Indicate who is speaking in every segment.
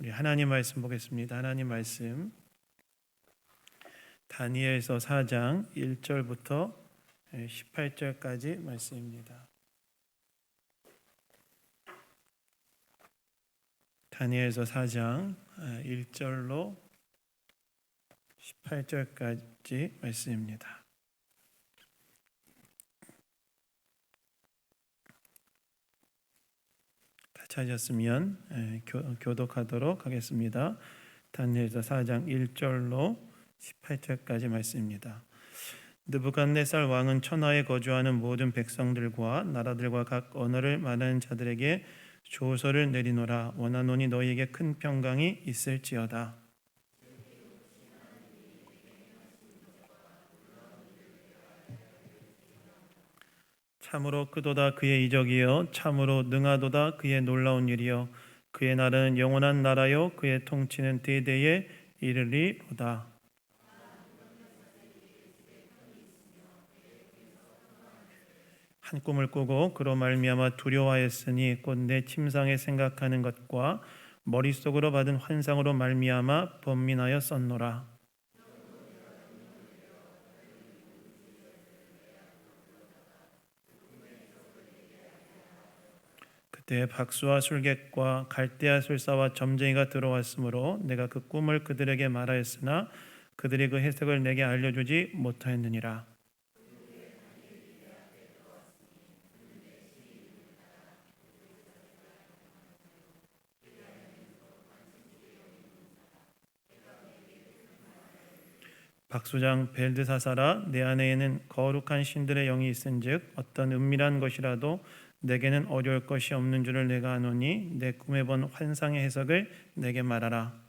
Speaker 1: 우리 하나님 말씀 보겠습니다. 하나님 말씀 다니엘서 4장 1절부터 18절까지 말씀입니다. 다니엘서 4장 1절로 18절까지 말씀입니다. 다 찾았으면 교독하도록 하겠습니다. 다니엘서 4장 1절로 18절까지 말씀입니다. 느부갓네살 왕은 천하에 거주하는 모든 백성들과 나라들과 각 언어를 말하는 자들에게 조서를 내리노라. 원하노니 너희에게 큰 평강이 있을지어다. 참으로 크도다 그의 이적이요 참으로 능하도다 그의 놀라운 일이요 그의 나라는 영원한 나라요 그의 통치는 대대에 이르리로다. 한 꿈을 꾸고 그로 말미암아 두려워하였으니 곧 내 침상에 생각하는 것과 머릿속으로 받은 환상으로 말미암아 번민하여 썼노라. 그때 박수와 술객과 갈대아 술사와 점쟁이가 들어왔으므로 내가 그 꿈을 그들에게 말하였으나 그들이 그 해석을 내게 알려주지 못하였느니라. 박수장 벨드사사라, 내 안에는 거룩한 신들의 영이 있은즉 어떤 은밀한 것이라도 내게는 어려울 것이 없는 줄을 내가 아노니 내 꿈에 본 환상의 해석을 내게 말하라.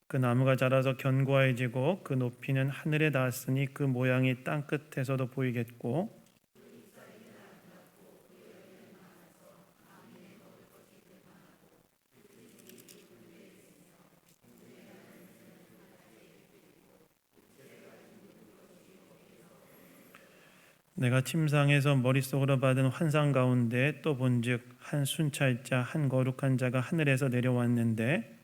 Speaker 1: 그 나무가 자라서 견고해지고 그 높이는 하늘에 닿았으니 그 모양이 땅 끝에서도 보이겠고 내가 침상에서 머릿속으로 받은 환상 가운데 또 본즉 한 순찰자 한 거룩한 자가 하늘에서 내려왔는데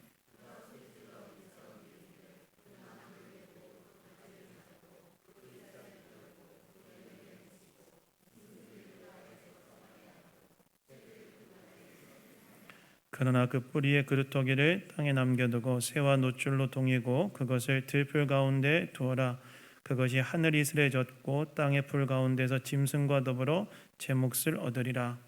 Speaker 1: 그러나 그 뿌리의 그루터기를 땅에 남겨두고 새와 노줄로 동이고 그것을 들풀 가운데 두어라. 그것이 하늘 이슬에 젖고 땅의 풀 가운데서 짐승과 더불어 제 몫을 얻으리라.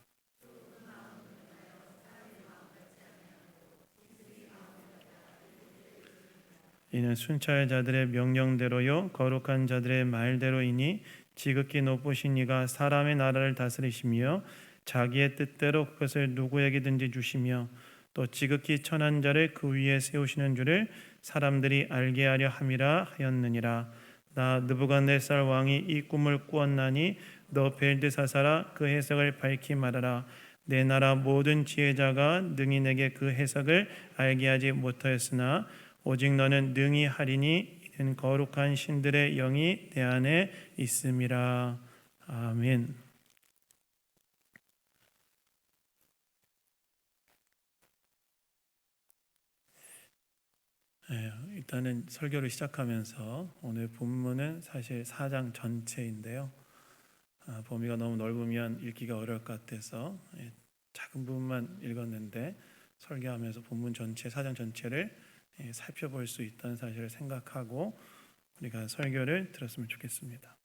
Speaker 1: 이는 순찰자들의 명령대로요 거룩한 자들의 말대로이니 지극히 높으신 이가 사람의 나라를 다스리시며 자기의 뜻대로 그것을 누구에게든지 주시며 또 지극히 천한 자를 그 위에 세우시는 줄을 사람들이 알게 하려 함이라 하였느니라. 나 느부갓네살 왕이 이 꿈을 꾸었나니 너 벨드사사라 그 해석을 밝히 말하라. 내 나라 모든 지혜자가 능히 내게 그 해석을 알게 하지 못하였으나 오직 너는 능히 하리니 이는 거룩한 신들의 영이 내 안에 있음이라. 아멘. 일단은 설교를 시작하면서 오늘 본문은 사실 4장 전체인데요. 범위가 너무 넓으면 읽기가 어려울 것 같아서 작은 부분만 읽었는데 설교하면서 본문 전체 4장 전체를 살펴볼 수 있다는 사실을 생각하고 우리가 설교를 들었으면 좋겠습니다.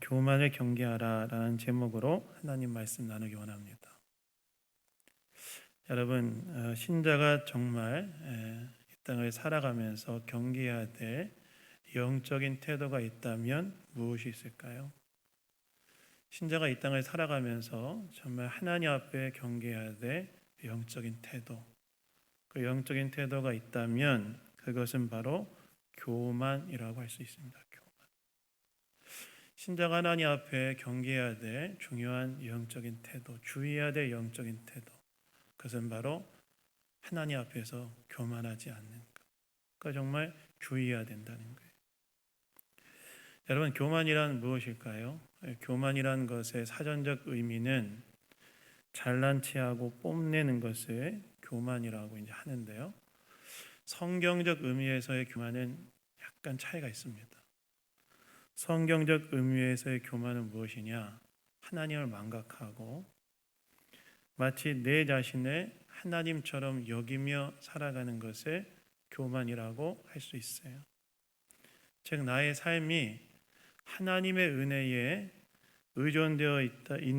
Speaker 1: 교만을 경계하라라는 제목으로 하나님 말씀 나누기 원합니다. 여러분, 신자가 정말 이 땅을 살아가면서 경계해야 될 영적인 태도가 있다면 무엇이 있을까요? 신자가 이 땅을 살아가면서 정말 하나님 앞에 경계해야 될 영적인 태도, 그 영적인 태도가 있다면 그것은 바로 교만이라고 할 수 있습니다. 교만. 신자가 하나님 앞에 경계해야 될 중요한 영적인 태도, 주의해야 될 영적인 태도, 그것은 바로 하나님 앞에서 교만하지 않는 것. 그러니까 정말 주의해야 된다는 거예요. 여러분, 교만이란 무엇일까요? 교만이란 것의 사전적 의미는 잘난 체하고 뽐내는 것을 교만이라고 이제 하는데요. 성경적 의미에서의 교만은 약간 차이가 있습니다. 성경적 의미에서의 교만은 무엇이냐? 하나님을 망각하고 마치 내 자신을 하나님처럼 여기며 살아가는 것을 교만이라고 할 수 있어요. 즉, 나의 삶이 하나님의 은혜에 의존되어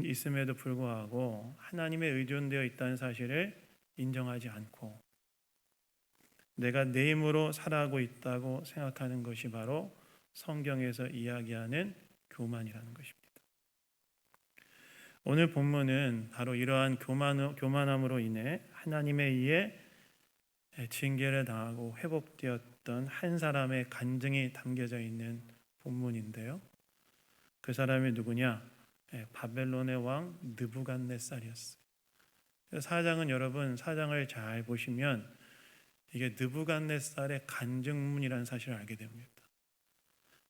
Speaker 1: 있음에도 불구하고 하나님의 의존되어 있다는 사실을 인정하지 않고 내가 내 힘으로 살아가고 있다고 생각하는 것이 바로 성경에서 이야기하는 교만이라는 것입니다. 오늘 본문은 바로 이러한 교만함으로 인해 하나님에 의해 징계를 당하고 회복되었던 한 사람의 간증이 담겨져 있는 본문인데요. 그 사람이 누구냐? 바벨론의 왕 느부갓네살이었어요. 사장은 여러분, 사장을 잘 보시면 이게 느부갓네살의 간증문이라는 사실을 알게 됩니다.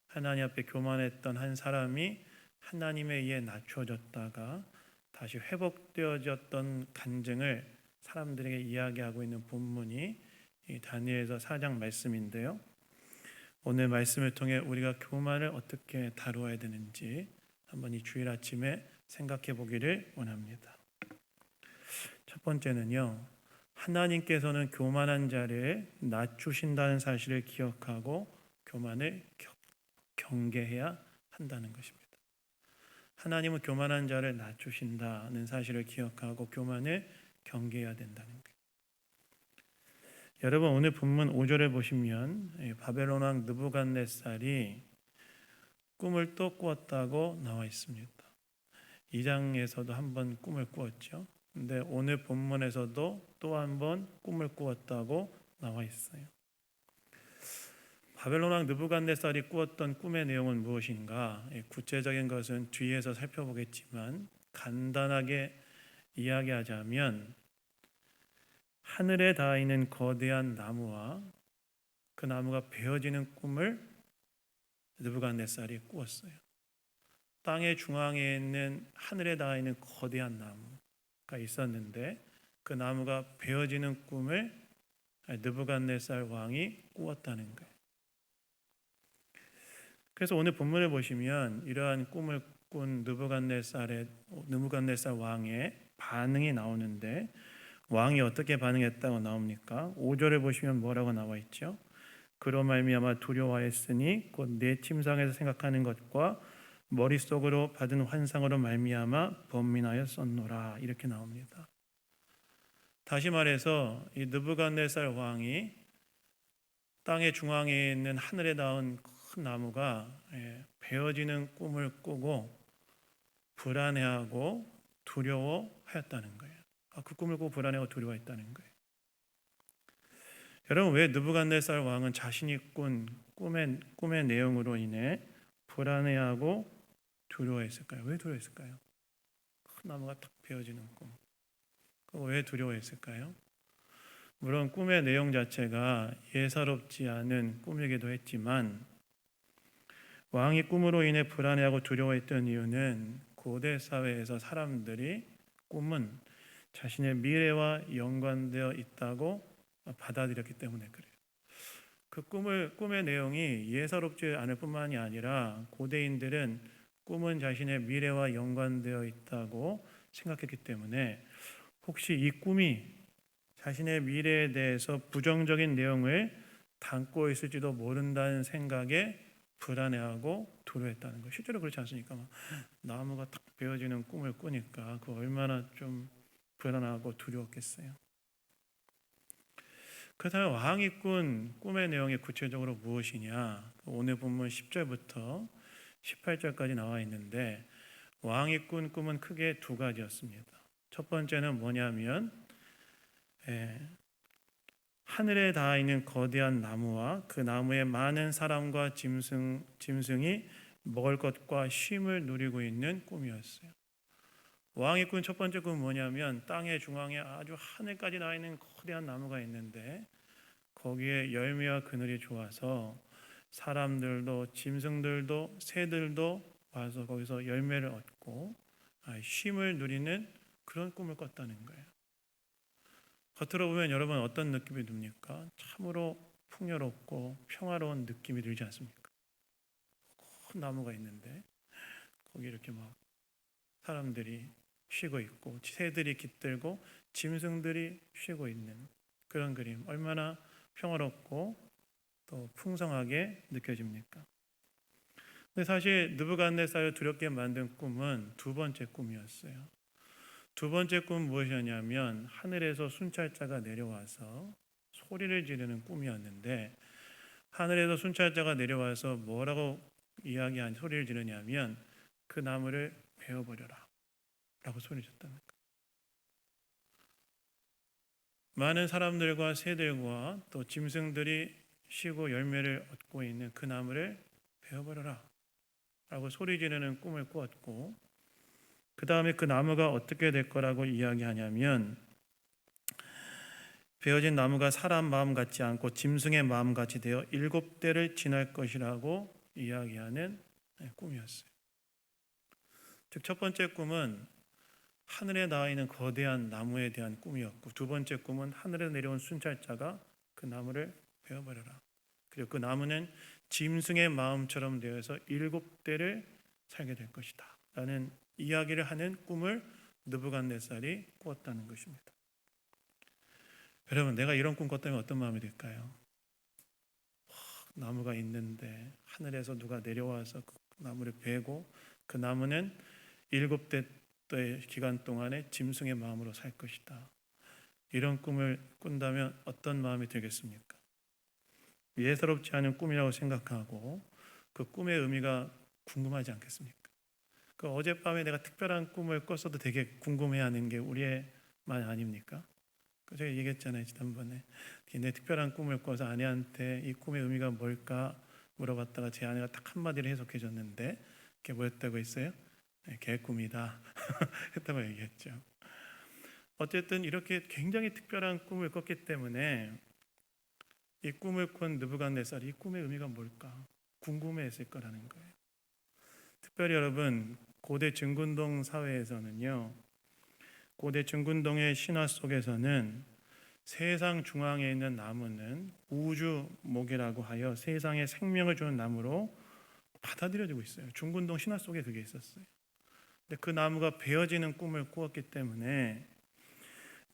Speaker 1: 하나님 앞에 교만했던 한 사람이 하나님에 의해 낮춰졌다가 다시 회복되어졌던 간증을 사람들에게 이야기하고 있는 본문이 이 다니엘서 4장 말씀인데요. 오늘 말씀을 통해 우리가 교만을 어떻게 다루어야 되는지 한번 이 주일 아침에 생각해 보기를 원합니다. 첫 번째는요, 하나님께서는 교만한 자를 낮추신다는 사실을 기억하고 교만을 경계해야 한다는 것입니다. 하나님은 교만한 자를 낮추신다는 사실을 기억하고 교만을 경계해야 된다는 거예요. 여러분, 오늘 본문 5절에 보시면 바벨론 왕 느부갓네살이 꿈을 또 꾸었다고 나와 있습니다. 2장에서도 한번 꿈을 꾸었죠. 근데 오늘 본문에서도 또 한번 꿈을 꾸었다고 나와 있어요. 바벨론 왕 느부갓네살이 꾸었던 꿈의 내용은 무엇인가? 구체적인 것은 뒤에서 살펴보겠지만 간단하게 이야기하자면 하늘에 닿아 있는 거대한 나무와 그 나무가 베어지는 꿈을 느부갓네살이 꾸었어요. 땅의 중앙에 있는 하늘에 닿아 있는 거대한 나무가 있었는데 그 나무가 베어지는 꿈을 느부갓네살 왕이 꾸었다는 거예요. 그래서 오늘 본문을 보시면 이러한 꿈을 꾼 느부갓네살 왕의 반응이 나오는데 왕이 어떻게 반응했다고 나옵니까? 5절에 보시면 뭐라고 나와 있죠? 그로 말미암아 두려워하였으니 곧 내 침상에서 생각하는 것과 머릿속으로 받은 환상으로 말미암아 번민하였었노라, 이렇게 나옵니다. 다시 말해서 이 느부갓네살 왕이 땅의 중앙에 있는 하늘에 닿은 큰 나무가 베어지는 꿈을 꾸고 불안해하고 두려워하였다는 거예요. 그 꿈을 꾸고 불안해하고 두려워했다는 거예요. 여러분, 왜 느부갓네살 왕은 자신이 꾼 꿈의 내용으로 인해 불안해하고 두려워했을까요? 왜 두려워했을까요? 큰 나무가 탁 베어지는 꿈. 왜 두려워했을까요? 물론 꿈의 내용 자체가 예사롭지 않은 꿈이기도 했지만 왕이 꿈으로 인해 불안해하고 두려워했던 이유는 고대 사회에서 사람들이 꿈은 자신의 미래와 연관되어 있다고 받아들였기 때문에 그래요. 그 꿈의 내용이 예사롭지 않을 뿐만이 아니라 고대인들은 꿈은 자신의 미래와 연관되어 있다고 생각했기 때문에 혹시 이 꿈이 자신의 미래에 대해서 부정적인 내용을 담고 있을지도 모른다는 생각에 불안해하고 두려워했다는 거예요. 실제로 그렇지 않습니까? 나무가 탁 베어지는 꿈을 꾸니까 그 얼마나 좀 불안하고 두려웠겠어요. 그렇다면 왕이 꾼 꿈의 내용이 구체적으로 무엇이냐? 오늘 본문 10절부터 18절까지 나와 있는데 왕이 꾼 꿈은 크게 두 가지였습니다. 첫 번째는 뭐냐면 하늘에 닿아 있는 거대한 나무와 그 나무에 많은 사람과 짐승이 먹을 것과 쉼을 누리고 있는 꿈이었어요. 왕이 꾼 첫 번째 꿈은 뭐냐면 땅의 중앙에 아주 하늘까지 닿아 있는 거대한 나무가 있는데 거기에 열매와 그늘이 좋아서 사람들도 짐승들도 새들도 와서 거기서 열매를 얻고 쉼을 누리는 그런 꿈을 꿨다는 거예요. 겉으로 보면 여러분 어떤 느낌이 듭니까? 참으로 풍요롭고 평화로운 느낌이 들지 않습니까? 큰 나무가 있는데 거기 이렇게 막 사람들이 쉬고 있고 새들이 깃들고 짐승들이 쉬고 있는 그런 그림, 얼마나 평화롭고 또 풍성하게 느껴집니까? 근데 사실 느부갓네살을 두렵게 만든 꿈은 두 번째 꿈이었어요. 두 번째 꿈은 무엇이었냐면 하늘에서 순찰자가 내려와서 소리를 지르는 꿈이었는데, 하늘에서 순찰자가 내려와서 뭐라고 이야기한 소리를 지르냐면 그 나무를 베어버려라 라고 소리를 쳤다는 거예요. 많은 사람들과 새들과 또 짐승들이 쉬고 열매를 얻고 있는 그 나무를 베어버려라 라고 소리 지르는 꿈을 꾸었고, 그 다음에 그 나무가 어떻게 될 거라고 이야기하냐면 베어진 나무가 사람 마음 같지 않고 짐승의 마음 같이 되어 7대를 지날 것이라고 이야기하는 꿈이었어요. 즉 첫 번째 꿈은 하늘에 나와 있는 거대한 나무에 대한 꿈이었고, 두 번째 꿈은 하늘에 내려온 순찰자가 그 나무를 베어버려라, 그리고 그 나무는 짐승의 마음처럼 되어서 7대를 살게 될 것이다 라는 이야기를 하는 꿈을 느부갓네살이 꾸었다는 것입니다. 여러분, 내가 이런 꿈 꿨다면 어떤 마음이 들까요? 나무가 있는데 하늘에서 누가 내려와서 그 나무를 베고 그 나무는 7대의 기간 동안에 짐승의 마음으로 살 것이다. 이런 꿈을 꾼다면 어떤 마음이 들겠습니까? 예사롭지 않은 꿈이라고 생각하고 그 꿈의 의미가 궁금하지 않겠습니까? 그 어젯밤에 내가 특별한 꿈을 꿨어도 되게 궁금해하는 게 우리의 말 아닙니까? 제가 얘기했잖아요, 지난번에. 내 특별한 꿈을 꿔서 아내한테 이 꿈의 의미가 뭘까 물어봤다가 제 아내가 딱 한마디로 해석해 줬는데 그게 뭐였다고 했어요? 개꿈이다 했다고 얘기했죠. 어쨌든 이렇게 굉장히 특별한 꿈을 꿨기 때문에 이 꿈을 꾼 느부갓네살이 이 꿈의 의미가 뭘까 궁금해했을 거라는 거예요. 특별히 여러분, 고대 증군동 사회에서는요, 고대 증군동의 신화 속에서는 세상 중앙에 있는 나무는 우주목이라고 하여 세상에 생명을 주는 나무로 받아들여지고 있어요. 중군동 신화 속에 그게 있었어요. 근데 그 나무가 베어지는 꿈을 꾸었기 때문에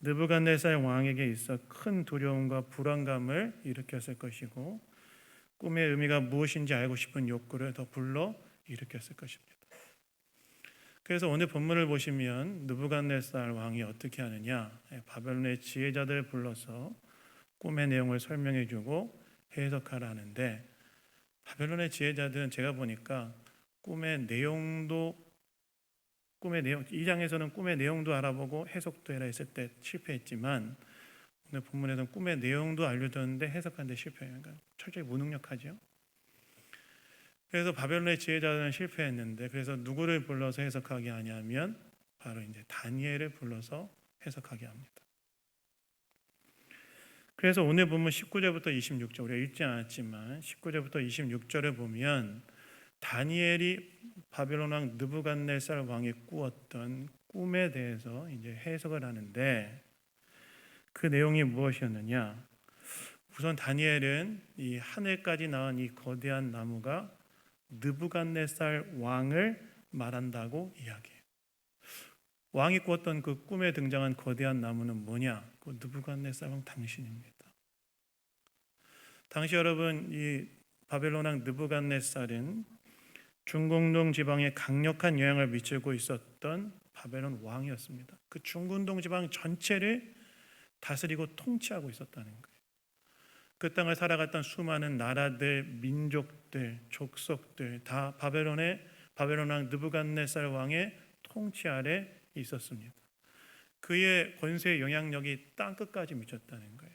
Speaker 1: 느부갓네살 왕에게 있어 큰 두려움과 불안감을 일으켰을 것이고, 꿈의 의미가 무엇인지 알고 싶은 욕구를 더 불러 일으켰을 것입니다. 그래서 오늘 본문을 보시면 느부갓네살 왕이 어떻게 하느냐, 바벨론의 지혜자들을 불러서 꿈의 내용을 설명해 주고 해석하라 하는데, 바벨론의 지혜자들은 제가 보니까 꿈의 내용 2장에서는 꿈의 내용도 알아보고 해석도 해라 했을 때 실패했지만 오늘 본문에서는 꿈의 내용도 알려줬는데 해석하는 데 실패해요. 그러니까 철저히 무능력하죠. 그래서 바벨론의 지혜자들은 실패했는데, 그래서 누구를 불러서 해석하게 하냐면 바로 이제 다니엘을 불러서 해석하게 합니다. 그래서 오늘 보면 19절부터 26절, 우리가 읽지 않았지만 19절부터 26절을 보면 다니엘이 바벨론 왕 느부갓네살 왕이 꾸었던 꿈에 대해서 이제 해석을 하는데, 그 내용이 무엇이었느냐? 우선 다니엘은 이 하늘까지 나온 이 거대한 나무가 느부갓네살 왕을 말한다고 이야기해요. 왕이 꾸었던 그 꿈에 등장한 거대한 나무는 뭐냐? 그 느부갓네살 왕 당신입니다. 당시 여러분, 이 바벨론 왕 느부갓네살은 중공동 지방에 강력한 영향을 미치고 있었던 바벨론 왕이었습니다. 그 중공동 지방 전체를 다스리고 통치하고 있었다는 거예요. 그 땅을 살아갔던 수많은 나라들, 민족들, 족속들 다 바벨론 왕 느부갓네살 왕의 통치 아래 있었습니다. 그의 권세의 영향력이 땅 끝까지 미쳤다는 거예요.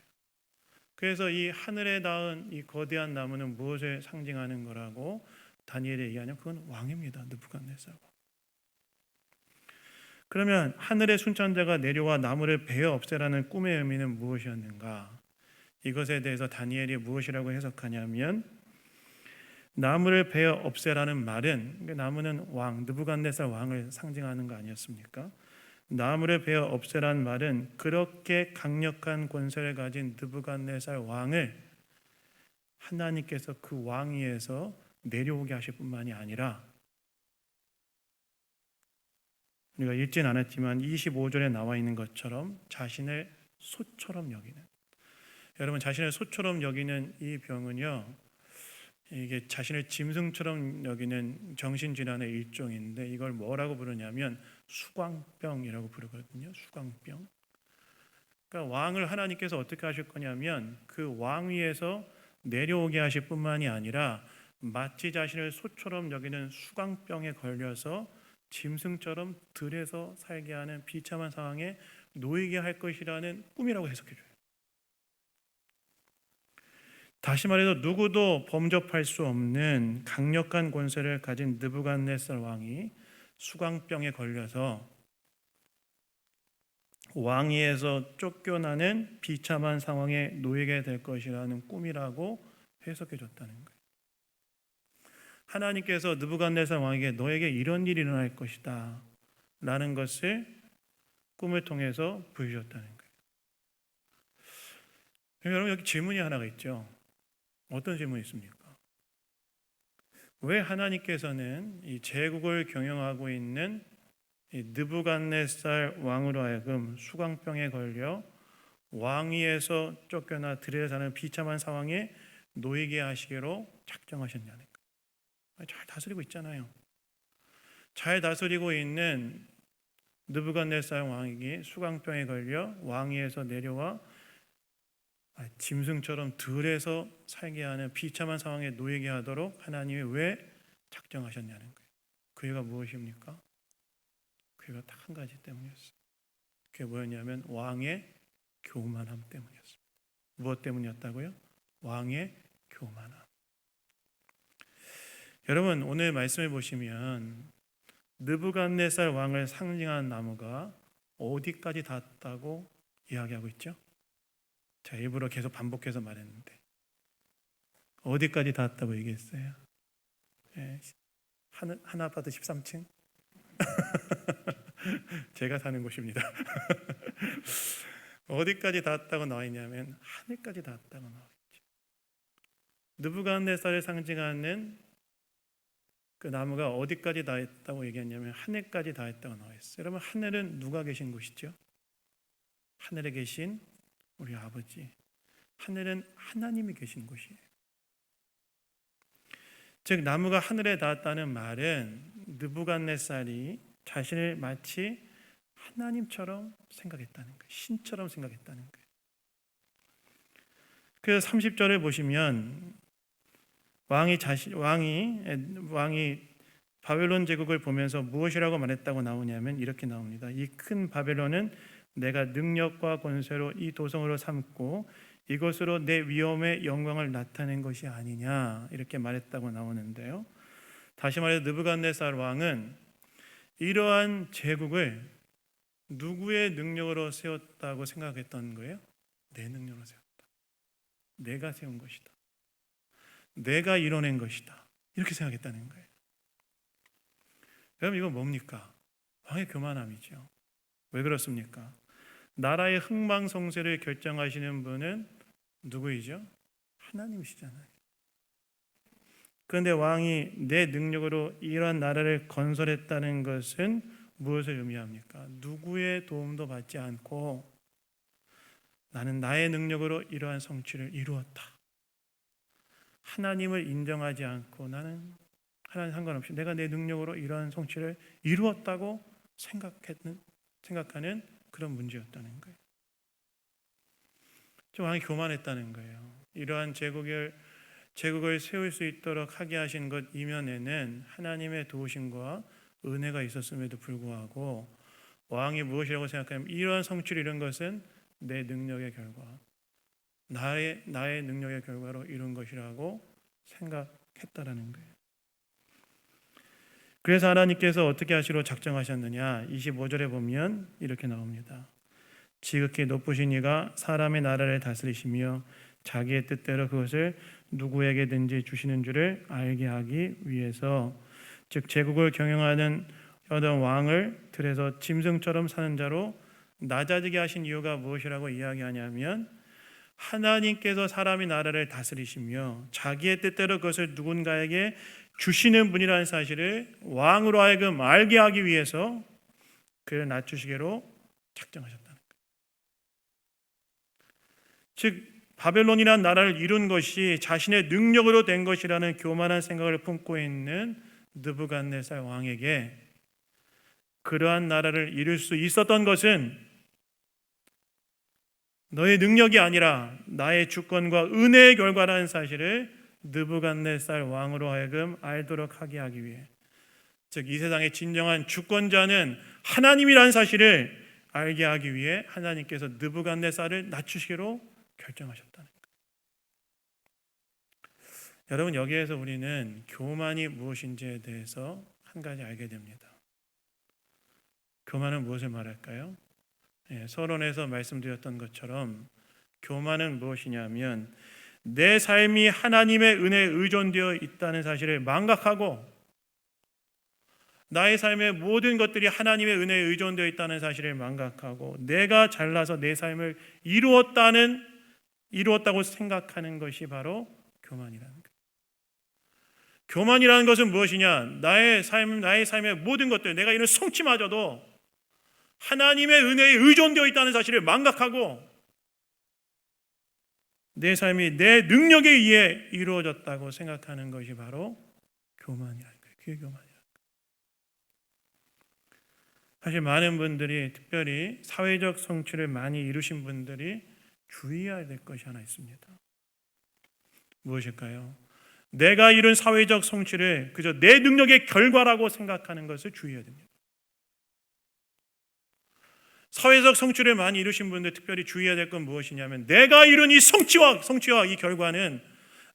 Speaker 1: 그래서 이 하늘에 닿은 이 거대한 나무는 무엇을 상징하는 거라고 다니엘이 얘기하냐면 그건 왕입니다. 느부갓네살 왕. 그러면 하늘의 순천자가 내려와 나무를 베어 없애라는 꿈의 의미는 무엇이었는가? 이것에 대해서 다니엘이 무엇이라고 해석하냐면 나무를 베어 없애라는 말은, 나무는 왕, 느부갓네살 왕을 상징하는 거 아니었습니까? 나무를 베어 없애라는 말은 그렇게 강력한 권세를 가진 느부갓네살 왕을 하나님께서 그 왕위에서 내려오게 하실 뿐만이 아니라, 우리가 읽진 않았지만 25절에 나와 있는 것처럼 자신을 소처럼 여기는, 여러분, 자신을 소처럼 여기는 이 병은요, 이게 자신을 짐승처럼 여기는 정신질환의 일종인데, 이걸 뭐라고 부르냐면 수광병이라고 부르거든요. 수광병. 그러니까 왕을 하나님께서 어떻게 하실 거냐면 그 왕위에서 내려오게 하실 뿐만이 아니라 마치 자신을 소처럼 여기는 수광병에 걸려서 짐승처럼 들에서 살게 하는 비참한 상황에 놓이게 할 것이라는 꿈이라고 해석해줘요. 다시 말해서 누구도 범접할 수 없는 강력한 권세를 가진 느부갓네살 왕이 수광병에 걸려서 왕위에서 쫓겨나는 비참한 상황에 놓이게 될 것이라는 꿈이라고 해석해 줬다는 거예요. 하나님께서 느부갓네살 왕에게 너에게 이런 일이 일어날 것이다 라는 것을 꿈을 통해서 보여줬다는 거예요. 여러분, 여기 질문이 하나가 있죠. 어떤 질문이 있습니까? 왜 하나님께서는 이 제국을 경영하고 있는 이 느부갓네살 왕으로 하여금 수광병에 걸려 왕위에서 쫓겨나 들에 사는 비참한 상황에 놓이게 하시기로 작정하셨냐는 거예요. 잘 다스리고 있잖아요. 잘 다스리고 있는 느부갓네살 왕에게 수광병에 걸려 왕위에서 내려와 짐승처럼 들에서 살게 하는 비참한 상황에 놓이게 하도록 하나님이 왜 작정하셨냐는 거예요. 그 이유가 무엇입니까? 그 이유가 딱 한 가지 때문이었어요. 그게 뭐였냐면 왕의 교만함 때문이었습니다. 무엇 때문이었다고요? 왕의 교만함. 여러분, 오늘 말씀을 보시면 느부갓네살 왕을 상징하는 나무가 어디까지 닿았다고 이야기하고 있죠? 자, 일부러 계속 반복해서 말했는데 어디까지 닿았다고 얘기했어요? 하나 아파트 13층? 제가 사는 곳입니다. 어디까지 닿았다고 나와 있냐면 하늘까지 닿았다고 나와 있죠. 느부갓네살을 상징하는 그 나무가 어디까지 닿았다고 얘기했냐면 하늘까지 닿았다고 나와 있어요. 여러분, 하늘은 누가 계신 곳이죠? 하늘에 계신 우리 아버지. 하늘은 하나님이 계신 곳이에요. 즉, 나무가 하늘에 닿았다는 말은 느부갓네살이 자신을 마치 하나님처럼 생각했다는 거예요. 신처럼 생각했다는 거예요. 그래서 30절을 보시면 왕이 바벨론 제국을 보면서 무엇이라고 말했다고 나오냐면 이렇게 나옵니다. 이 큰 바벨론은 내가 능력과 권세로 이 도성으로 삼고 이것으로 내 위엄의 영광을 나타낸 것이 아니냐, 이렇게 말했다고 나오는데요. 다시 말해서 느부갓네살 왕은 이러한 제국을 누구의 능력으로 세웠다고 생각했던 거예요? 내 능력으로 세웠다. 내가 세운 것이다. 내가 이뤄낸 것이다. 이렇게 생각했다는 거예요. 여러분, 이건 뭡니까? 왕의 교만함이죠. 왜 그렇습니까? 나라의 흥망성쇠를 결정하시는 분은 누구이죠? 하나님이시잖아요. 그런데 왕이 내 능력으로 이러한 나라를 건설했다는 것은 무엇을 의미합니까? 누구의 도움도 받지 않고 나는 나의 능력으로 이러한 성취를 이루었다. 하나님을 인정하지 않고 나는 하나님 상관없이 내가 내 능력으로 이러한 성취를 이루었다고 생각하는 그런 문제였다는 거예요. 좀 왕이 교만했다는 거예요. 이러한 제국을 세울 수 있도록 하게 하신 것 이면에는 하나님의 도우심과 은혜가 있었음에도 불구하고 왕이 무엇이라고 생각하면 이러한 성취를 이룬 것은 내 능력의 결과, 나의 능력의 결과로 이룬 것이라고 생각했다라는 거예요. 그래서 하나님께서 어떻게 하시로 작정하셨느냐? 25절에 보면 이렇게 나옵니다. 지극히 높으신 이가 사람의 나라를 다스리시며 자기의 뜻대로 그것을 누구에게든지 주시는 줄을 알게 하기 위해서, 즉 제국을 경영하는 어떤 왕을 들에서 짐승처럼 사는 자로 낮아지게 하신 이유가 무엇이라고 이야기하냐면, 하나님께서 사람의 나라를 다스리시며 자기의 뜻대로 그것을 누군가에게 주시는 분이라는 사실을 왕으로 하여금 알게 하기 위해서 그를 낮추시기로 작정하셨다는 거예요. 즉 바벨론이라는 나라를 이룬 것이 자신의 능력으로 된 것이라는 교만한 생각을 품고 있는 느부갓네살 왕에게 그러한 나라를 이룰 수 있었던 것은 너의 능력이 아니라 나의 주권과 은혜의 결과라는 사실을 느부갓네살 왕으로 하여금 알도록 하게 하기 위해, 즉 이 세상의 진정한 주권자는 하나님이라는 사실을 알게 하기 위해 하나님께서 느부갓네살을 낮추시기로 결정하셨다는 거예요. 여러분, 여기에서 우리는 교만이 무엇인지에 대해서 한 가지 알게 됩니다. 교만은 무엇을 말할까요? 서론에서 말씀드렸던 것처럼 교만은 무엇이냐면 내 삶이 하나님의 은혜에 의존되어 있다는 사실을 망각하고 나의 삶의 모든 것들이 하나님의 은혜에 의존되어 있다는 사실을 망각하고 내가 잘나서 내 삶을 이루었다고 생각하는 것이 바로 교만이라는 거예요. 교만이라는 것은 무엇이냐? 나의 삶의 모든 것들, 내가 이런 성취마저도 하나님의 은혜에 의존되어 있다는 사실을 망각하고 내 삶이 내 능력에 의해 이루어졌다고 생각하는 것이 바로 교만이라는 거예요. 그게 교만이라는 거예요. 사실 많은 분들이, 특별히 사회적 성취를 많이 이루신 분들이 주의해야 될 것이 하나 있습니다. 무엇일까요? 내가 이룬 사회적 성취를 그저 내 능력의 결과라고 생각하는 것을 주의해야 됩니다. 사회적 성취를 많이 이루신 분들 특별히 주의해야 될 건 무엇이냐면 내가 이룬 이 성취와 이 결과는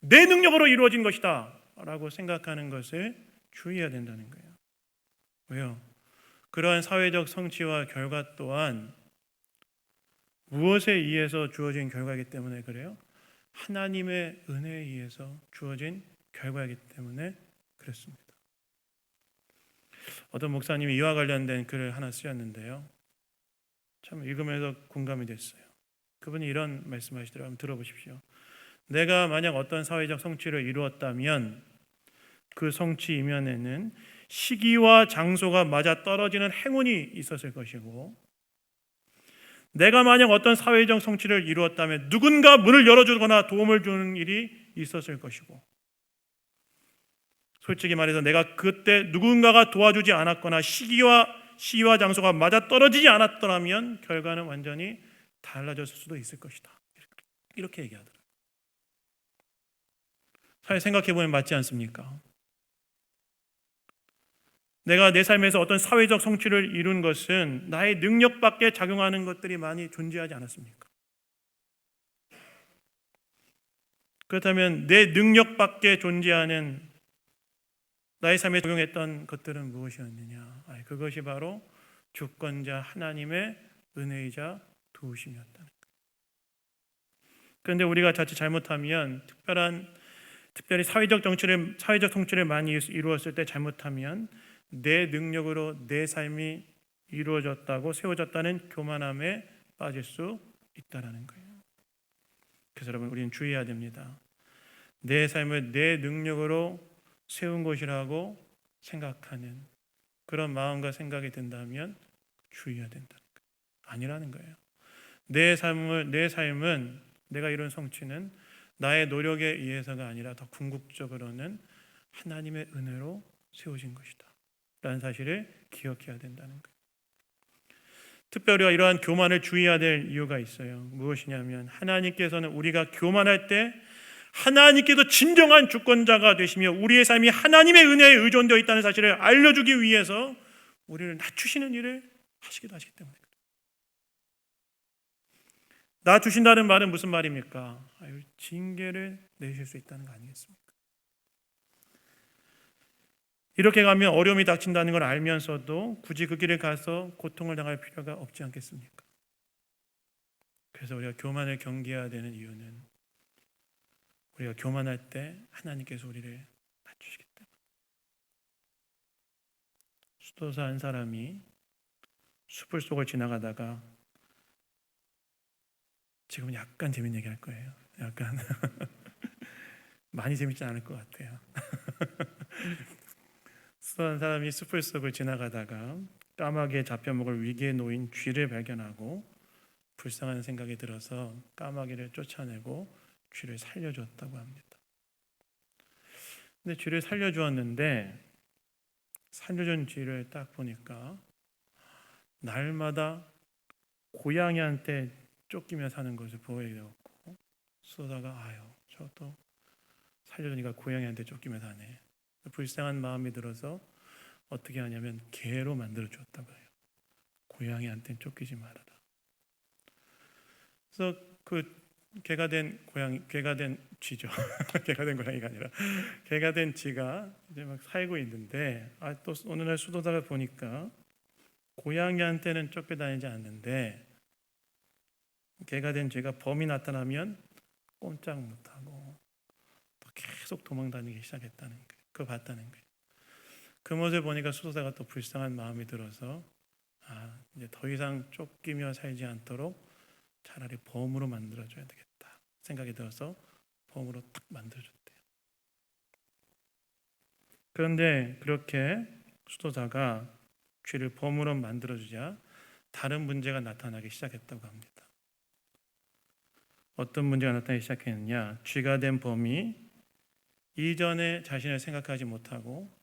Speaker 1: 내 능력으로 이루어진 것이다 라고 생각하는 것을 주의해야 된다는 거예요. 왜요? 그러한 사회적 성취와 결과 또한 무엇에 의해서 주어진 결과이기 때문에 그래요? 하나님의 은혜에 의해서 주어진 결과이기 때문에 그렇습니다. 어떤 목사님이 이와 관련된 글을 하나 쓰셨는데요, 참 읽으면서 공감이 됐어요. 그분이 이런 말씀하시더라고요. 한번 들어보십시오. 내가 만약 어떤 사회적 성취를 이루었다면 그 성취 이면에는 시기와 장소가 맞아 떨어지는 행운이 있었을 것이고, 내가 만약 어떤 사회적 성취를 이루었다면 누군가 문을 열어주거나 도움을 주는 일이 있었을 것이고, 솔직히 말해서 내가 그때 누군가가 도와주지 않았거나 시기와 장소가 맞아 떨어지지 않았더라면 결과는 완전히 달라졌을 수도 있을 것이다. 이렇게 얘기하더라고요. 사실 생각해보면 맞지 않습니까? 내가 내 삶에서 어떤 사회적 성취를 이룬 것은 나의 능력밖에 작용하는 것들이 많이 존재하지 않았습니까? 그렇다면 내 능력밖에 존재하는 나의 삶에 적용했던 것들은 무엇이었느냐? 그것이 바로 주권자 하나님의 은혜이자 도우심이었다는 거예요. 그런데 우리가 자칫 잘못하면 특별히 사회적 성취를 많이 이루었을 때 잘못하면 내 능력으로 내 삶이 이루어졌다고 세워졌다는 교만함에 빠질 수 있다는 거예요. 그래서 여러분, 우리는 주의해야 됩니다. 내 삶을 내 능력으로 세운 것이라고 생각하는 그런 마음과 생각이 든다면 주의해야 된다는 거예요. 아니라는 거예요. 내 삶은 내가 이룬 성취는 나의 노력에 의해서가 아니라 더 궁극적으로는 하나님의 은혜로 세워진 것이다 라는 사실을 기억해야 된다는 거예요. 특별히 이러한 교만을 주의해야 될 이유가 있어요. 무엇이냐면 하나님께서는 우리가 교만할 때 하나님께서 진정한 주권자가 되시며 우리의 삶이 하나님의 은혜에 의존되어 있다는 사실을 알려주기 위해서 우리를 낮추시는 일을 하시기도 하시기 때문에 그래요. 낮추신다는 말은 무슨 말입니까? 징계를 내실 수 있다는 거 아니겠습니까? 이렇게 가면 어려움이 닥친다는 걸 알면서도 굳이 그 길을 가서 고통을 당할 필요가 없지 않겠습니까? 그래서 우리가 교만을 경계해야 되는 이유는 우리가 교만할 때 하나님께서 우리를 낮추시기 때문에. 수도사 한 사람이 숲을 속을 지나가다가, 지금 약간 재밌는 얘기 할 거예요. 약간 많이 재밌지 않을 것 같아요. 수도사 한 사람이 숲을 속을 지나가다가 까마귀에 잡혀먹을 위기에 놓인 쥐를 발견하고 불쌍한 생각이 들어서 까마귀를 쫓아내고 쥐를 살려주었다고 합니다. 근데 쥐를 살려주었는데 살려준 쥐를 딱 보니까 날마다 고양이한테 쫓기며 사는 것을 보게 되었고, 수도사가 아유 저또 살려주니까 고양이한테 쫓기며 사네. 불쌍한 마음이 들어서 어떻게 하냐면 개로 만들어 주었다고 해요. 고양이한테 쫓기지 말아라. 그래서 그 개가 된 고양이, 개가 된 쥐죠. 개가 된 고양이가 아니라 개가 된 쥐가 이제 막 살고 있는데, 또 어느 날 수도사가 보니까 고양이한테는 쫓겨다니지 않는데 개가 된 쥐가 범이 나타나면 꼼짝 못하고 또 계속 도망다니기 시작했다는 거예요. 그거 봤다는 거예요. 그 모습을 보니까 수도사가 또 불쌍한 마음이 들어서 이제 더 이상 쫓기며 살지 않도록 차라리 범으로 만들어줘야 되겠다 생각이 들어서 범으로 딱 만들어줬대요. 그런데 그렇게 수도사가 쥐를 범으로 만들어주자 다른 문제가 나타나기 시작했다고 합니다. 어떤 문제가 나타나기 시작했느냐, 쥐가 된 범이 이전에 자신을 생각하지 못하고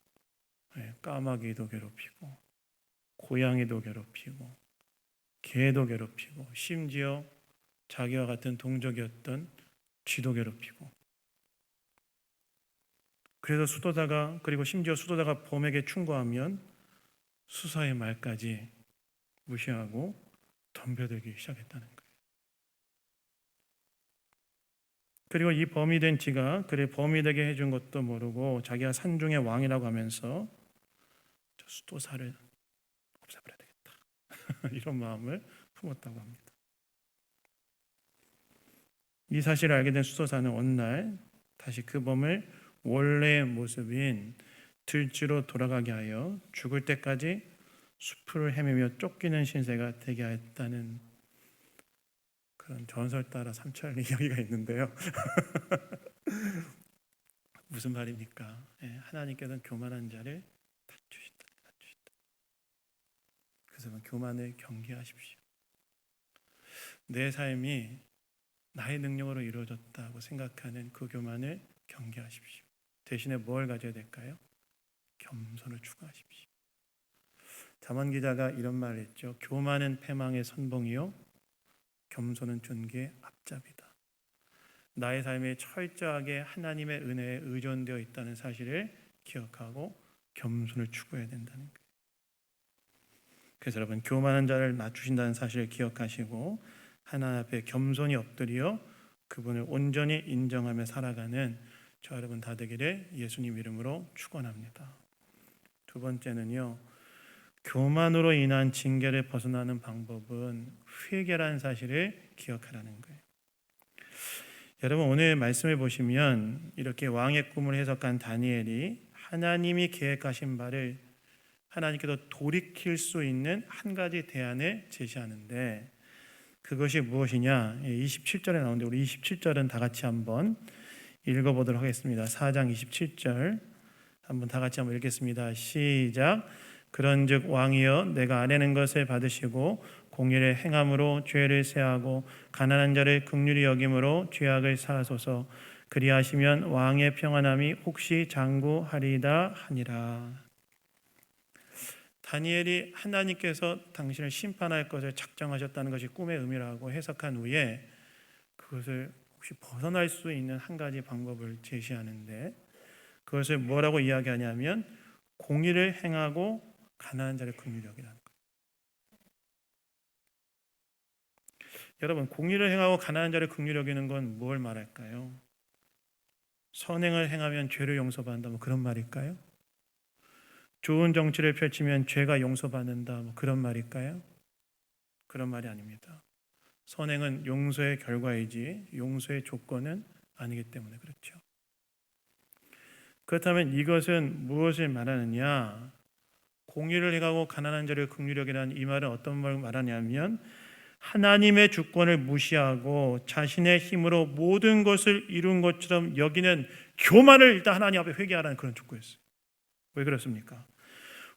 Speaker 1: 까마귀도 괴롭히고 고양이도 괴롭히고 개도 괴롭히고 심지어 자기와 같은 동족이었던 쥐도 괴롭히고, 그래서 수도사가, 그리고 심지어 수도사가 범에게 충고하면 수사의 말까지 무시하고 덤벼들기 시작했다는 거예요. 그리고 이 범이 된 쥐가 그래 범이 되게 해준 것도 모르고 자기가 산중의 왕이라고 하면서 저 수도사를 없애버려야 되겠다 이런 마음을 품었다고 합니다. 이 사실을 알게 된 수도사는 어느 날 다시 그 범을 원래의 모습인 들쥐로 돌아가게 하여 죽을 때까지 숲을 헤매며 쫓기는 신세가 되게 하였다는 그런 전설 따라 삼천 이야기가 있는데요. 무슨 말입니까? 하나님께서는 교만한 자를 낮추신다. 그래서 교만을 경계하십시오. 내 삶이 나의 능력으로 이루어졌다고 생각하는 그 교만을 경계하십시오. 대신에 뭘 가져야 될까요? 겸손을 추구하십시오. 잠언 기자가 이런 말을 했죠. 교만은 패망의 선봉이요 겸손은 존귀의 앞잡이다. 나의 삶이 철저하게 하나님의 은혜에 의존되어 있다는 사실을 기억하고 겸손을 추구해야 된다는 거예요. 그래서 여러분, 교만한 자를 낮추신다는 사실을 기억하시고 하나님 앞에 겸손히 엎드려 그분을 온전히 인정하며 살아가는 저 여러분 다 되기를 예수님 이름으로 축원합니다. 두 번째는요, 교만으로 인한 징계를 벗어나는 방법은 회개라는 사실을 기억하라는 거예요. 여러분, 오늘 말씀을 보시면 이렇게 왕의 꿈을 해석한 다니엘이 하나님이 계획하신 바를 하나님께서 돌이킬 수 있는 한 가지 대안을 제시하는데, 그것이 무엇이냐? 27절에 나오는데 우리 27절은 다 같이 한번 읽어보도록 하겠습니다. 4장 27절 한번 다 같이 한번 읽겠습니다. 시작. 그런즉 왕이여, 내가 아뢰는 것을 받으시고 공의를 행함으로 죄를 사하고 가난한 자를 긍휼히 여김으로 죄악을 사하소서. 그리하시면 왕의 평안함이 혹시 장구하리이다 하니라. 다니엘이 하나님께서 당신을 심판할 것을 작정하셨다는 것이 꿈의 의미라고 해석한 후에 그것을 혹시 벗어날 수 있는 한 가지 방법을 제시하는데, 그것을 뭐라고 이야기하냐면 공의를 행하고 가난한 자를 긍휼히 여기라는 거예요. 여러분, 공의를 행하고 가난한 자를 긍휼히 여기는 건 뭘 말할까요? 선행을 행하면 죄를 용서받는다, 뭐 그런 말일까요? 좋은 정치를 펼치면 죄가 용서받는다, 뭐 그런 말일까요? 그런 말이 아닙니다. 선행은 용서의 결과이지 용서의 조건은 아니기 때문에 그렇죠. 그렇다면 이것은 무엇을 말하느냐? 공의를 행하고 가난한 자를 긍휼히 여기라는 이 말은 어떤 걸 말하냐면 하나님의 주권을 무시하고 자신의 힘으로 모든 것을 이룬 것처럼 여기는 교만을 일단 하나님 앞에 회개하라는 그런 촉구였어요. 왜 그렇습니까?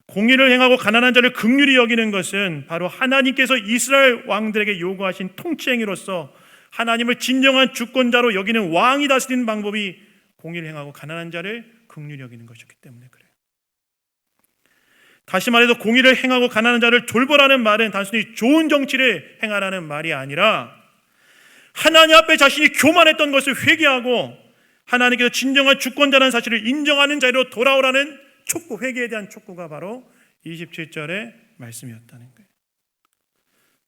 Speaker 1: 공의를 행하고 가난한 자를 긍휼히 여기는 것은 바로 하나님께서 이스라엘 왕들에게 요구하신 통치 행위로서 하나님을 진정한 주권자로 여기는 왕이 다스리는 방법이 공의를 행하고 가난한 자를 긍휼히 여기는 것이었기 때문에 그래요. 다시 말해서 공의를 행하고 가난한 자를 돌보라는 말은 단순히 좋은 정치를 행하라는 말이 아니라 하나님 앞에 자신이 교만했던 것을 회개하고 하나님께서 진정한 주권자라는 사실을 인정하는 자리로 돌아오라는 촉구, 회개에 대한 촉구가 바로 27절의 말씀이었다는 거예요.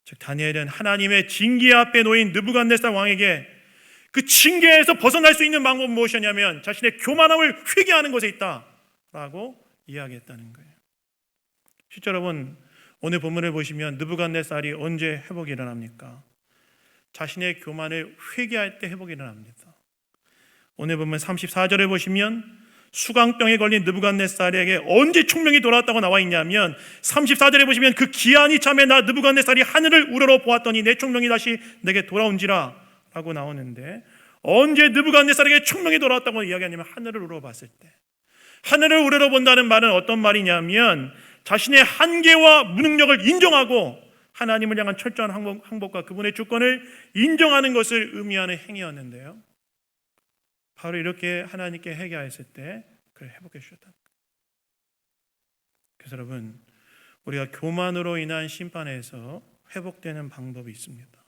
Speaker 1: 즉 다니엘은 하나님의 징계 앞에 놓인 느부갓네살 왕에게 그 징계에서 벗어날 수 있는 방법은 무엇이냐면 자신의 교만함을 회개하는 것에 있다라고 이야기했다는 거예요. 실제 여러분, 오늘 본문을 보시면 느부갓네살이 언제 회복이 일어납니까? 자신의 교만을 회개할 때 회복이 일어납니다. 오늘 본문 34절에 보시면 수강병에 걸린 느부갓네살에게 언제 총명이 돌아왔다고 나와 있냐면 34절에 보시면 그 기한이 참에 나 느부갓네살이 하늘을 우러러 보았더니 내 총명이 다시 내게 돌아온지라 라고 나오는데 언제 느부갓네살에게 총명이 돌아왔다고 이야기하냐면 하늘을 우러봤을 때. 하늘을 우러러 본다는 말은 어떤 말이냐면 자신의 한계와 무능력을 인정하고 하나님을 향한 철저한 항복과 그분의 주권을 인정하는 것을 의미하는 행위였는데요. 바로 이렇게 하나님께 회개했을 때 그를 회복해 주셨다. 그래서 여러분, 우리가 교만으로 인한 심판에서 회복되는 방법이 있습니다.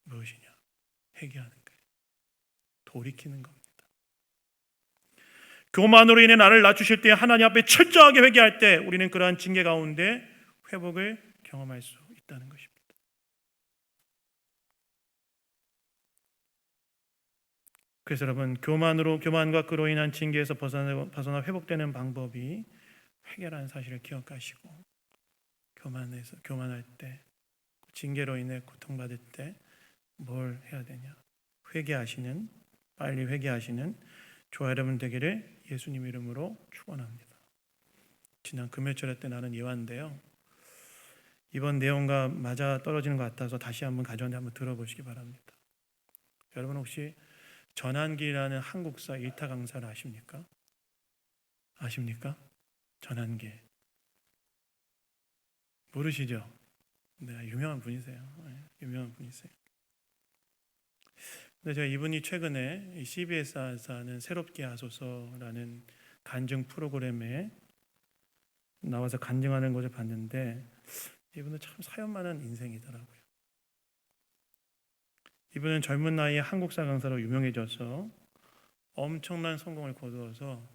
Speaker 1: 무엇이냐? 회개하는 거예요. 돌이키는 겁니다. 교만으로 인해 나를 낮추실 때 하나님 앞에 철저하게 회개할 때 우리는 그러한 징계 가운데 회복을 경험할 수 있다는 것입니다. 그래서 여러분, 교만과 그로 인한 징계에서 벗어나 회복되는 방법이 회개라는 사실을 기억하시고 교만할 때 징계로 인해 고통받을 때 뭘 해야 되냐? 빨리 회개하시는 저와 여러분 되기를 예수님 이름으로 축원합니다. 지난 금요일절 때 나는 예화인데요. 이번 내용과 맞아 떨어지는 것 같아서 다시 한번 가져왔는데 한번 들어보시기 바랍니다. 여러분 혹시 전한기라는 한국사 일타 강사를 아십니까? 아십니까? 전한기 모르시죠? 네, 유명한 분이세요. 유명한 분이세요. 근데 제가 이분이 최근에 CBS에서 하는 새롭게 하소서라는 간증 프로그램에 나와서 간증하는 것을 봤는데 이분은 참 사연 많은 인생이더라고요. 이분은 젊은 나이에 한국사 강사로 유명해져서 엄청난 성공을 거두어서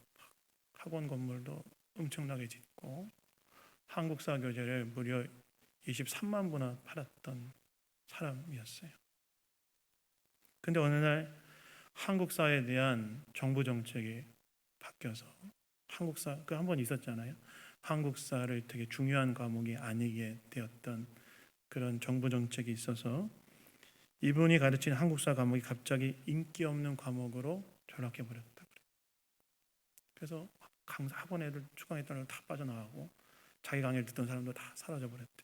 Speaker 1: 학원 건물도 엄청나게 짓고 한국사 교재를 무려 23만 부나 팔았던 사람이었어요. 근데 어느 날 한국사에 대한 정부 정책이 바뀌어서 한국사 그 한 번 있었잖아요. 한국사를 되게 중요한 과목이 아니게 되었던 그런 정부 정책이 있어서 이분이 가르친 한국사 과목이 갑자기 인기 없는 과목으로 전락해 버렸다. 그래서 강사 학원 애들 추강했던 애들 다 빠져나가고 자기 강의를 듣던 사람도 다 사라져 버렸대.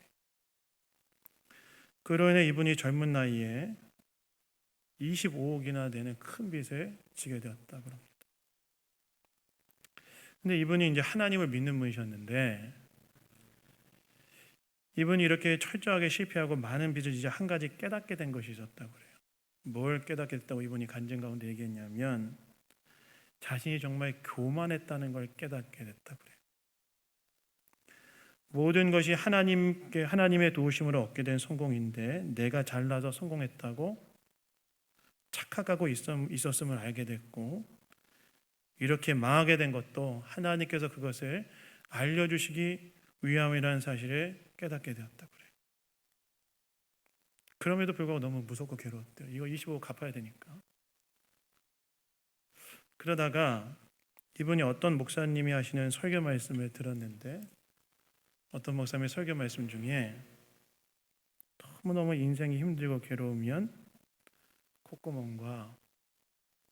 Speaker 1: 그로 인해 이분이 젊은 나이에 25억이나 되는 큰 빚을 지게 되었다 그럽니다. 근데 이분이 이제 하나님을 믿는 분이셨는데 이분이 이렇게 철저하게 실패하고 많은 빚을 이제 한 가지 깨닫게 된 것이 있었다고 그래요. 뭘 깨닫게 됐다고 이분이 간증 가운데 얘기했냐면 자신이 정말 교만했다는 걸 깨닫게 됐다고 그래요. 모든 것이 하나님의 도우심으로 얻게 된 성공인데 내가 잘나서 성공했다고 착각하고 있었음을 알게 됐고 이렇게 망하게 된 것도 하나님께서 그것을 알려주시기 위함이라는 사실을 깨닫게 되었다고 그래요. 그럼에도 불구하고 너무 무섭고 괴로웠대요. 이거 25억 갚아야 되니까. 그러다가 이분이 어떤 목사님이 하시는 설교 말씀을 들었는데 어떤 목사님의 설교 말씀 중에 너무너무 인생이 힘들고 괴로우면 콧구멍과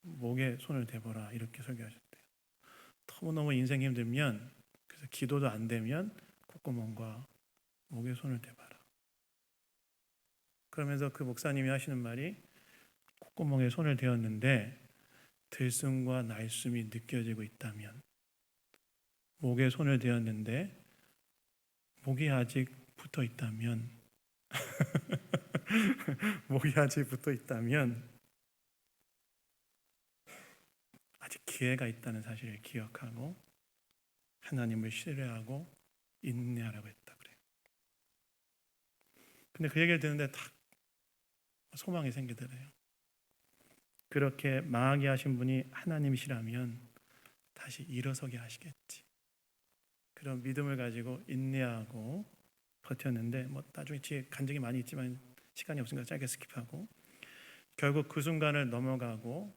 Speaker 1: 목에 손을 대보라 이렇게 설교하셨대요. 너무너무 인생이 힘들면, 그래서 기도도 안 되면 콧구멍과 목에 손을 대봐라. 그러면서 그 목사님이 하시는 말이, 콧구멍에 손을 대었는데 들숨과 날숨이 느껴지고 있다면, 목에 손을 대었는데 목이 아직 붙어 있다면 목이 아직 붙어 있다면 아직 기회가 있다는 사실을 기억하고 하나님을 신뢰하고 인내하라고 했다 그래요. 근데 그 얘기를 듣는데 딱 소망이 생기더래요. 그렇게 망하게 하신 분이 하나님이시라면 다시 일어서게 하시겠지. 그런 믿음을 가지고 인내하고 버텼는데, 나중에 뒤에 간증이 많이 있지만 시간이 없으니까 짧게 스킵하고, 결국 그 순간을 넘어가고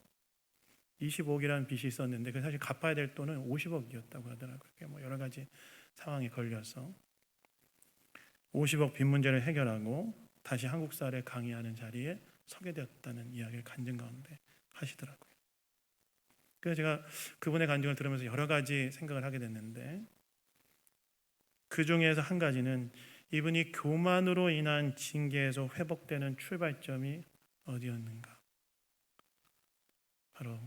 Speaker 1: 25억이라는 빚이 있었는데 그 사실 갚아야 될 돈은 50억이었다고 하더라고요. 여러 가지 상황에 걸려서 50억 빚 문제를 해결하고 다시 한국사를 강의하는 자리에 서게 되었다는 이야기를 간증 가운데 하시더라고요. 그래서 제가 그분의 간증을 들으면서 여러 가지 생각을 하게 됐는데, 그 중에서 한 가지는 이분이 교만으로 인한 징계에서 회복되는 출발점이 어디였는가? 바로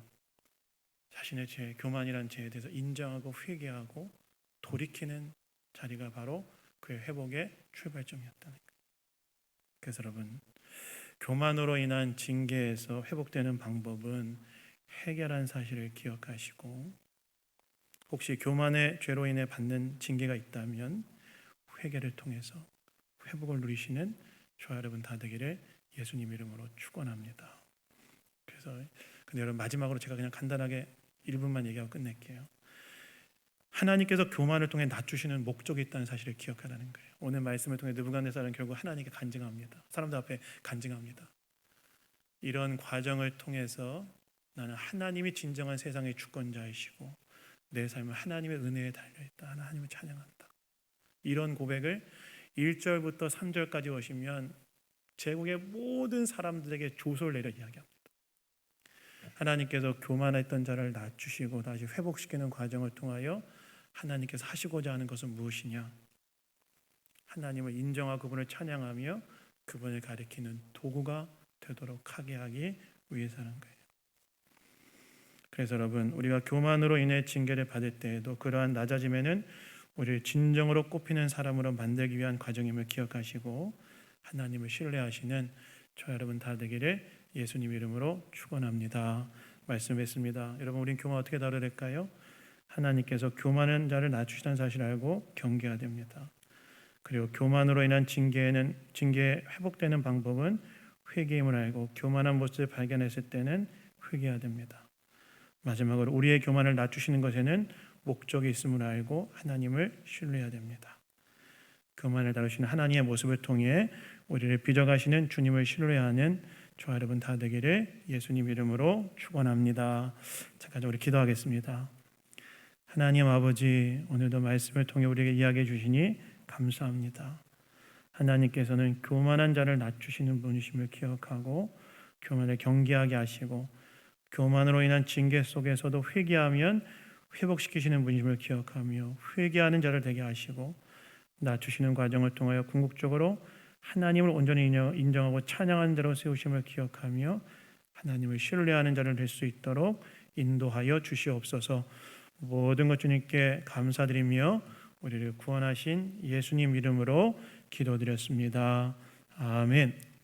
Speaker 1: 자신의 죄, 교만이라는 죄에 대해서 인정하고 회개하고 돌이키는 자리가 바로 그의 회복의 출발점이었다는 거예요. 그래서 여러분, 교만으로 인한 징계에서 회복되는 방법은 회개라는 사실을 기억하시고, 혹시 교만의 죄로 인해 받는 징계가 있다면 회개를 통해서 회복을 누리시는 저와 여러분 다 되기를 예수님 이름으로 축원합니다. 그래서 근데 여러분, 마지막으로 제가 그냥 간단하게 1분만 얘기하고 끝낼게요. 하나님께서 교만을 통해 낮추시는 목적이 있다는 사실을 기억하라는 거예요. 오늘 말씀을 통해 느부갓네살은 결국 하나님께 간증합니다. 사람들 앞에 간증합니다. 이런 과정을 통해서 나는 하나님이 진정한 세상의 주권자이시고 내 삶은 하나님의 은혜에 달려있다. 하나님을 찬양한다. 이런 고백을 1절부터 3절까지 오시면 제국의 모든 사람들에게 조소를 내려 이야기합니다. 하나님께서 교만했던 자를 낮추시고 다시 회복시키는 과정을 통하여 하나님께서 하시고자 하는 것은 무엇이냐? 하나님을 인정하고 그분을 찬양하며 그분을 가리키는 도구가 되도록 하게 하기 위해서라는 거예요. 그래서 여러분, 우리가 교만으로 인해 징계를 받을 때에도 그러한 낮아짐에는 우리를 진정으로 꼽히는 사람으로 만들기 위한 과정임을 기억하시고 하나님을 신뢰하시는 저 여러분 다 되기를 예수님 이름으로 축원합니다. 말씀했습니다. 여러분, 우린 교만 어떻게 다뤄야 될까요? 하나님께서 교만한 자를 낮추시다는 사실을 알고 경계해야 됩니다. 그리고 교만으로 인한 징계에 회복되는 방법은 회개임을 알고 교만한 모습을 발견했을 때는 회개해야 됩니다. 마지막으로 우리의 교만을 낮추시는 것에는 목적이 있음을 알고 하나님을 신뢰해야 됩니다. 교만을 다루시는 하나님의 모습을 통해 우리를 빚어가시는 주님을 신뢰하는 저와 여러분 다 되기를 예수님 이름으로 축원합니다. 잠깐 우리 기도하겠습니다. 하나님 아버지, 오늘도 말씀을 통해 우리에게 이야기해 주시니 감사합니다. 하나님께서는 교만한 자를 낮추시는 분이심을 기억하고 교만을 경계하게 하시고 교만으로 인한 징계 속에서도 회개하면 회복시키시는 분이심을 기억하며 회개하는 자를 되게 하시고 낮추시는 과정을 통하여 궁극적으로 하나님을 온전히 인정하고 찬양하는 대로 세우심을 기억하며 하나님을 신뢰하는 자를 될 수 있도록 인도하여 주시옵소서. 모든 것 주님께 감사드리며 우리를 구원하신 예수님 이름으로 기도드렸습니다. 아멘.